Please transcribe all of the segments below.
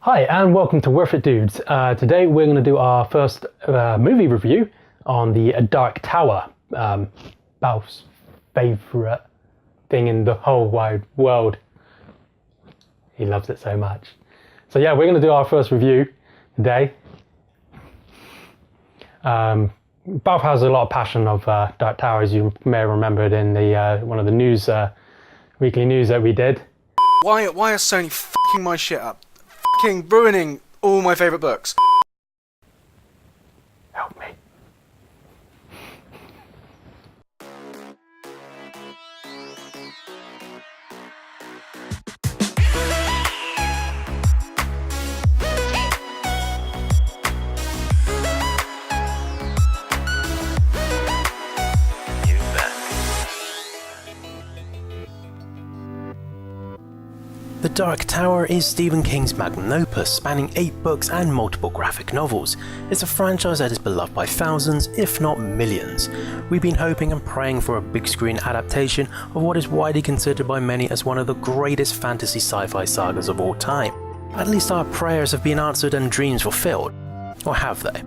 Hi and welcome to Worth It Dudes. Today we're going to do our first movie review on the Dark Tower, Balf's favourite thing in the whole wide world. He loves it so much. So yeah, we're going to do our first review today. Balf has a lot of passion of Dark Tower, as you may have remembered in the one of the news weekly news that we did. Why are Sony f***ing my shit up? F***ing ruining all my favourite books. Help me. The Dark Tower is Stephen King's magnum opus, spanning 8 books and multiple graphic novels. It's a franchise that is beloved by thousands, if not millions. We've been hoping and praying for a big screen adaptation of what is widely considered by many as one of the greatest fantasy sci-fi sagas of all time. At least our prayers have been answered and dreams fulfilled. Or have they?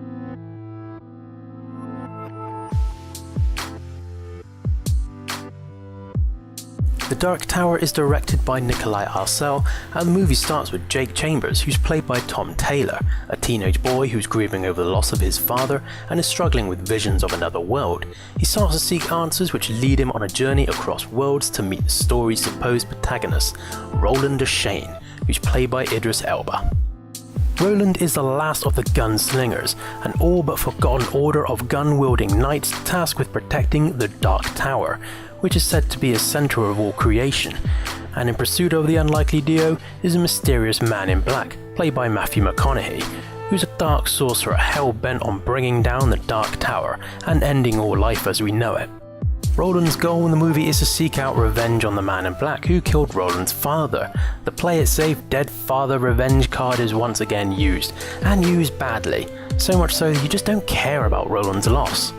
The Dark Tower is directed by Nikolai Arcel, and the movie starts with Jake Chambers, who's played by Tom Taylor, a teenage boy who's grieving over the loss of his father and is struggling with visions of another world. He starts to seek answers which lead him on a journey across worlds to meet the story's supposed protagonist, Roland Deschain, who's played by Idris Elba. Roland is the last of the gunslingers, an all but forgotten order of gun-wielding knights tasked with protecting the Dark Tower, which is said to be a center of all creation, and in pursuit of the unlikely duo is a mysterious man in black, played by Matthew McConaughey, who's a dark sorcerer hell-bent on bringing down the Dark Tower and ending all life as we know it. Roland's goal in the movie is to seek out revenge on the man in black who killed Roland's father. The play it safe, dead father revenge card is once again used, and used badly, so much so you just don't care about Roland's loss.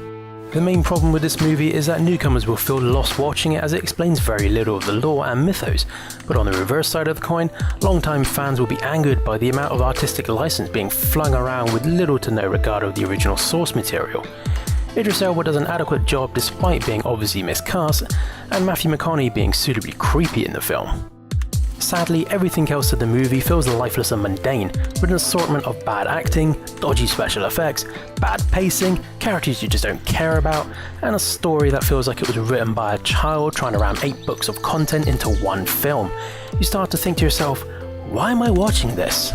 The main problem with this movie is that newcomers will feel lost watching it as it explains very little of the lore and mythos, but on the reverse side of the coin, long-time fans will be angered by the amount of artistic license being flung around with little to no regard of the original source material. Idris Elba does an adequate job despite being obviously miscast, and Matthew McConaughey being suitably creepy in the film. Sadly, everything else of the movie feels lifeless and mundane, with an assortment of bad acting, dodgy special effects, bad pacing, characters you just don't care about, and a story that feels like it was written by a child trying to ram 8 books of content into one film. You start to think to yourself, why am I watching this?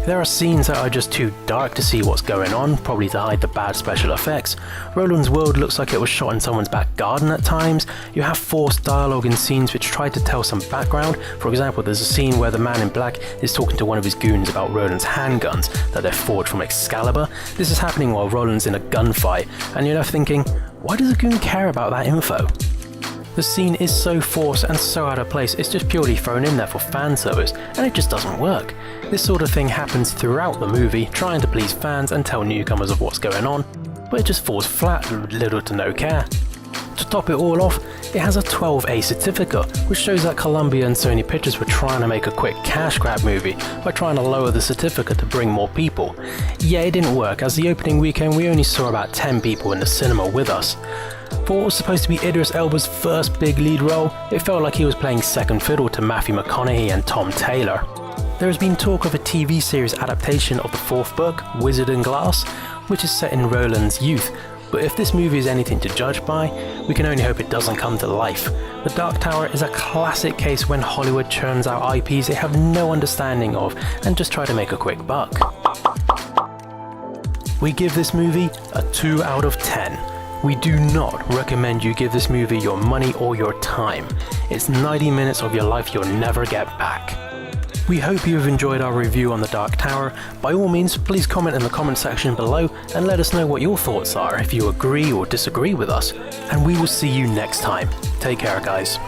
There are scenes that are just too dark to see what's going on, probably to hide the bad special effects. Roland's world looks like it was shot in someone's back garden at times. You have forced dialogue in scenes which try to tell some background. For example, there's a scene where the man in black is talking to one of his goons about Roland's handguns that they're forged from Excalibur. This is happening while Roland's in a gunfight, and you're left thinking, why does a goon care about that info? The scene is so forced and so out of place, it's just purely thrown in there for fan service, and it just doesn't work. This sort of thing happens throughout the movie, trying to please fans and tell newcomers of what's going on, but it just falls flat with little to no care. To top it all off, it has a 12A certificate, which shows that Columbia and Sony Pictures were trying to make a quick cash grab movie by trying to lower the certificate to bring more people. Yeah, it didn't work, as the opening weekend we only saw about 10 people in the cinema with us. For what was supposed to be Idris Elba's first big lead role, it felt like he was playing second fiddle to Matthew McConaughey and Tom Taylor. There has been talk of a TV series adaptation of the 4th book, Wizard and Glass, which is set in Roland's youth, but if this movie is anything to judge by, we can only hope it doesn't come to life. The Dark Tower is a classic case when Hollywood churns out IPs they have no understanding of and just try to make a quick buck. We give this movie a 2 out of 10. We do not recommend you give this movie your money or your time. It's 90 minutes of your life you'll never get back. We hope you have enjoyed our review on The Dark Tower. By all means, please comment in the comment section below and let us know what your thoughts are, if you agree or disagree with us. And we will see you next time. Take care, guys.